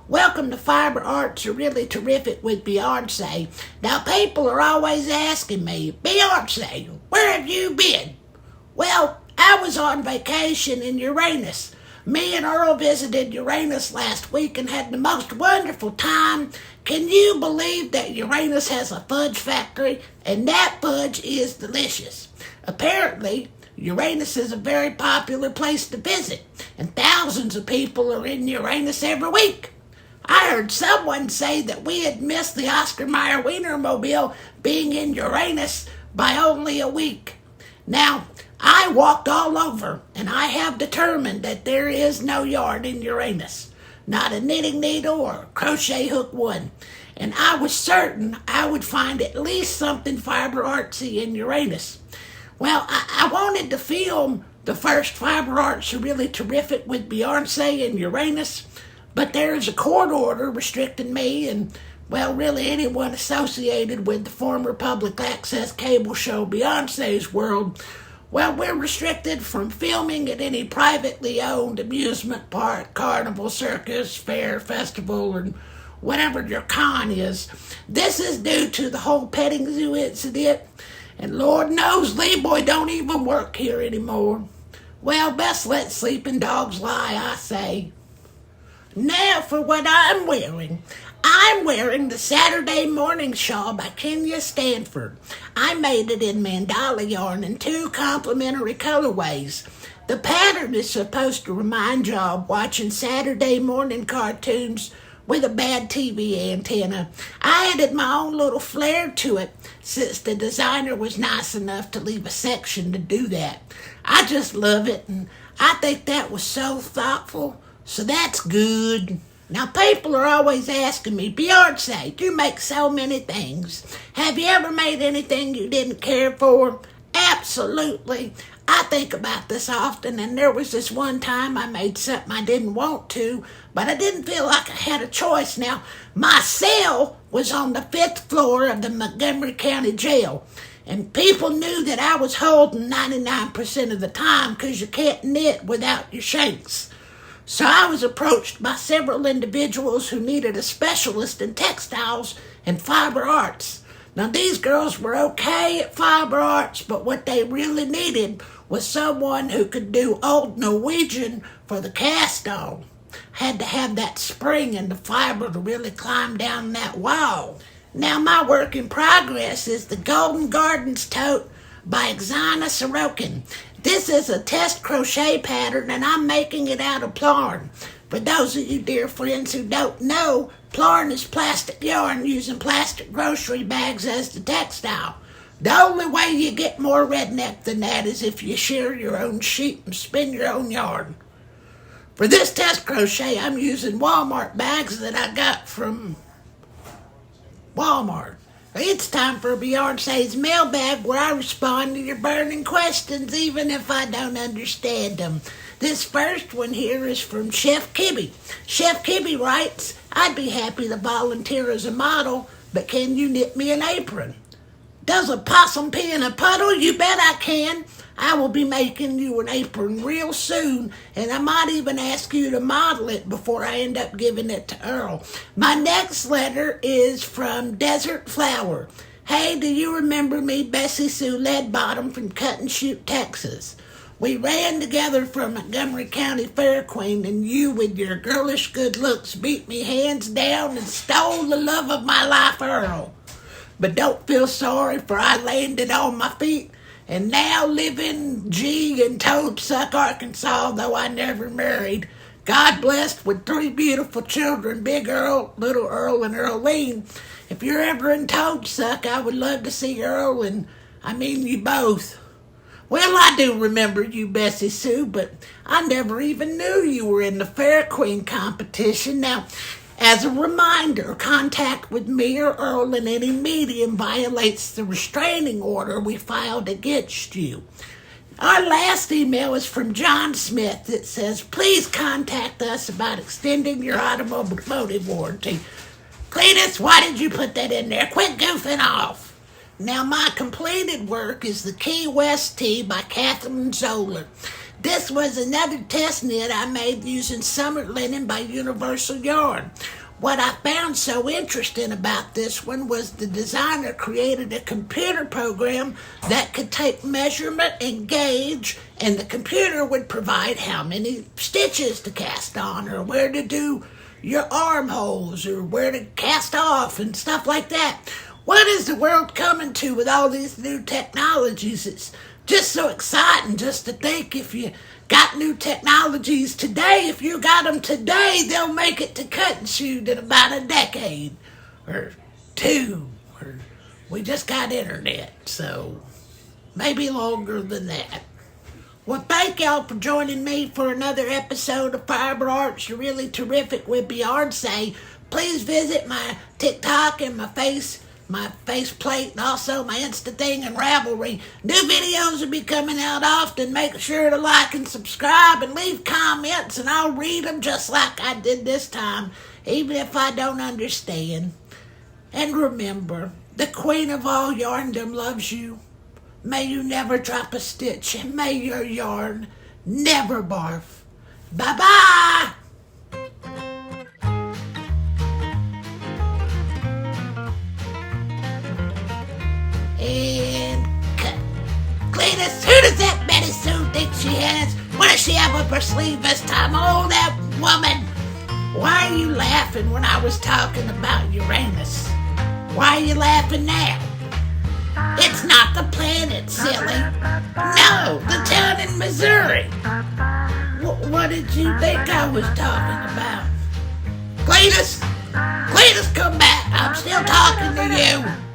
Welcome to Fiber Arts Are Really Terrific with Beyarnsay. Now, people are always asking me, Beyarnsay, where have you been? Well, I was on vacation in Uranus. Me and Earl visited Uranus last week and had the most wonderful time. Can you believe that Uranus has a fudge factory? And that fudge is delicious. Apparently, Uranus is a very popular place to visit, and thousands of people are in Uranus every week. I heard someone say that we had missed the Oscar Mayer Wienermobile being in Uranus by only a week. Now, I walked all over, and I have determined that there is no yard in Uranus. Not a knitting needle or a crochet hook one. And I was certain I would find at least something fiber artsy in Uranus. Well, I wanted to film the first Fiber Arts Are Really Terrific with Beyarnsay in Uranus, but there is a court order restricting me and, well, really anyone associated with the former public access cable show Beyarsay's World. Well, we're restricted from filming at any privately owned amusement park, carnival, circus, fair, festival, and whatever your con is. This is due to the whole petting zoo incident, and Lord knows Leeboy don't even work here anymore. Well, best let sleeping dogs lie, I say. Now for what I'm wearing. I'm wearing the Saturday morning shawl by Kenya Stanford. I made it in mandala yarn in 2 complementary colorways. The pattern is supposed to remind you of watching Saturday morning cartoons with a bad TV antenna. I added my own little flair to it since the designer was nice enough to leave a section to do that. I just love it, and I think that was so thoughtful, so that's good. Now, people are always asking me, Beyarnsay, you make so many things. Have you ever made anything you didn't care for? Absolutely. I think about this often, and there was this one time I made something I didn't want to, but I didn't feel like I had a choice. Now, my cell was on the 5th floor of the Montgomery County Jail, and people knew that I was holding 99% of the time because you can't knit without your shanks. So I was approached by several individuals who needed a specialist in textiles and fiber arts. Now, these girls were okay at fiber arts, but what they really needed was someone who could do old Norwegian for the cast-on. Had to have that spring in the fiber to really climb down that wall. Now, my work in progress is the Golden Gardens tote by Oxana Sorokin. This is a test crochet pattern, and I'm making it out of plarn. For those of you dear friends who don't know, plarn is plastic yarn using plastic grocery bags as the textile. The only way you get more redneck than that is if you shear your own sheep and spin your own yarn. For this test crochet, I'm using Walmart bags that I got from Walmart. It's time for Beyarsay's mailbag, where I respond to your burning questions even if I don't understand them. This first one here is from Chef Kibby. Chef Kibby writes, I'd be happy to volunteer as a model, but can you knit me an apron? Does a possum pee in a puddle? You bet I can. I will be making you an apron real soon, and I might even ask you to model it before I end up giving it to Earl. My next letter is from Desert Flower. Hey, do you remember me, Bessie Sue Leadbottom from Cut and Shoot, Texas? We ran together from Montgomery County Fair Queen, and you, with your girlish good looks, beat me hands down and stole the love of my life, Earl. But don't feel sorry, for I landed on my feet, and now live in in Toadsuck, Arkansas, though I never married. God blessed with 3 beautiful children, Big Earl, Little Earl, and Earlene. If you're ever in Toadsuck, I would love to see Earl, and I mean you both. Well, I do remember you, Bessie Sue, but I never even knew you were in the Fair Queen competition. Now, as a reminder, contact with me or Earl in any medium violates the restraining order we filed against you. Our last email is from John Smith. It says, please contact us about extending your automotive warranty. Cletus, why did you put that in there? Quit goofing off. Now, my completed work is the Key West Tea by Catherine Zoller. This was another test knit I made using summer linen by Universal Yarn. What I found so interesting about this one was the designer created a computer program that could take measurement and gauge, and the computer would provide how many stitches to cast on, or where to do your armholes, or where to cast off, and stuff like that. What is the world coming to with all these new technologies? It's just so exciting just to think if you got new technologies today, if you got them today, they'll make it to cut and shoot in about a decade or two. Or we just got internet, so maybe longer than that. Well, thank y'all for joining me for another episode of Fiber Arts Really Terrific with Beyarnsay. Please visit my TikTok and my faceplate, and also my Insta thing and Ravelry. New videos will be coming out often. Make sure to like and subscribe and leave comments, and I'll read them just like I did this time, even if I don't understand. And remember, the queen of all yarndom loves you. May you never drop a stitch, and may your yarn never barf. Bye-bye! And cut. Cletus, who does that Betty Sue think she has? What does she have up her sleeve this time? Oh, that woman! Why are you laughing when I was talking about Uranus? Why are you laughing now? It's not the planet, silly. No, the town in Missouri. What did you think I was talking about? Cletus, come back. I'm still talking to you.